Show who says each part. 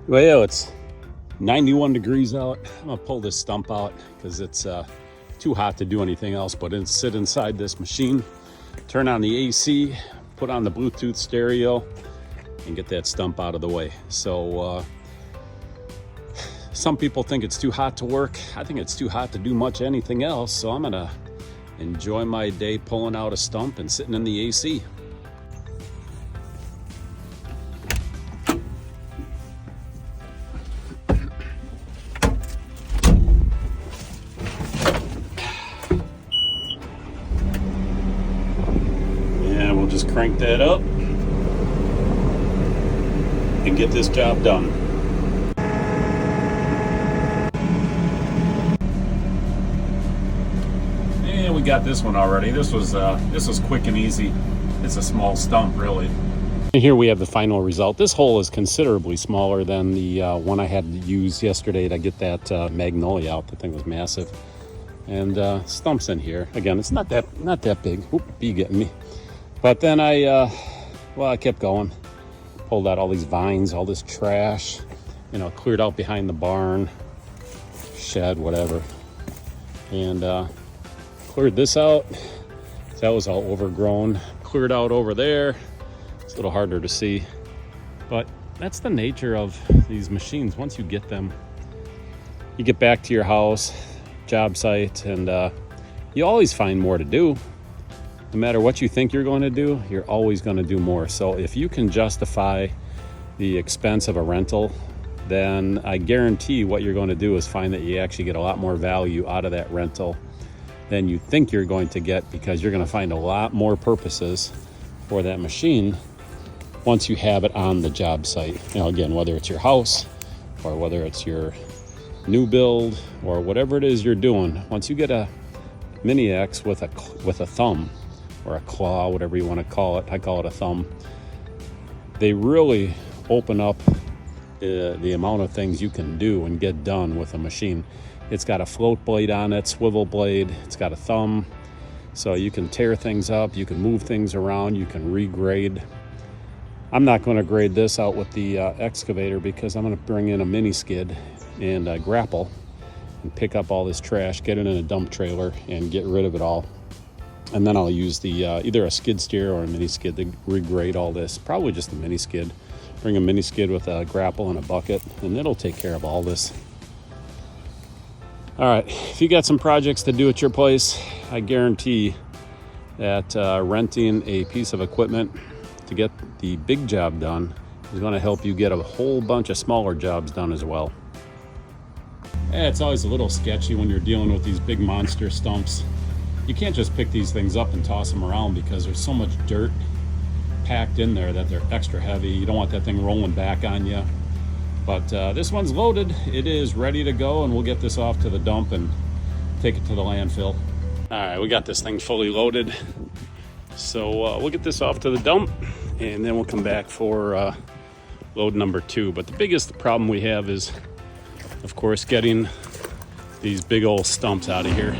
Speaker 1: Well, it's 91 degrees out. I'm gonna pull this stump out because it's too hot to do anything else but sit inside this machine, turn on the AC, put on the Bluetooth stereo, and get that stump out of the way. So some people think it's too hot to work. I think it's too hot to do much anything else. So I'm gonna enjoy my day pulling out a stump and sitting in the AC. We'll just crank that up and get this job done. And we got this one already. This was quick and easy. It's a small stump, really. And here we have the final result. This hole is considerably smaller than the one I had to use yesterday to get that magnolia out. The thing was massive. And stumps in here. Again, it's not that big. Oop, bee getting me. But then I kept going, pulled out all these vines, all this trash, cleared out behind the barn, shed, whatever, and cleared this out. That was all overgrown. Cleared out over there. It's a little harder to see, but that's the nature of these machines. Once you get them, you get back to your house, job site, and you always find more to do. No matter what you think you're going to do, you're always going to do more. So if you can justify the expense of a rental, then I guarantee what you're going to do is find that you actually get a lot more value out of that rental than you think you're going to get, because you're going to find a lot more purposes for that machine once you have it on the job site. Again, whether it's your house or whether it's your new build or whatever it is you're doing, once you get a mini-X with a thumb, or a claw, whatever you want to call it. I call it a thumb. They really open up the amount of things you can do and get done with a machine. It's got a float blade on it, swivel blade. It's got a thumb, so you can tear things up, you can move things around, you can regrade. I'm not going to grade this out with the excavator because I'm going to bring in a mini skid and grapple and pick up all this trash, get it in a dump trailer, and get rid of it all. And then I'll use the either a skid steer or a mini skid to regrade all this. Probably just a mini skid. Bring a mini skid with a grapple and a bucket, and it'll take care of all this. All right, if you got some projects to do at your place, I guarantee that renting a piece of equipment to get the big job done is going to help you get a whole bunch of smaller jobs done as well. It's always a little sketchy when you're dealing with these big monster stumps. You can't just pick these things up and toss them around because there's so much dirt packed in there that they're extra heavy. You don't want that thing rolling back on you. But this one's loaded. It is ready to go, and we'll get this off to the dump and take it to the landfill. All right, we got this thing fully loaded. So we'll get this off to the dump, and then we'll come back for load number 2. But the biggest problem we have is, of course, getting these big old stumps out of here.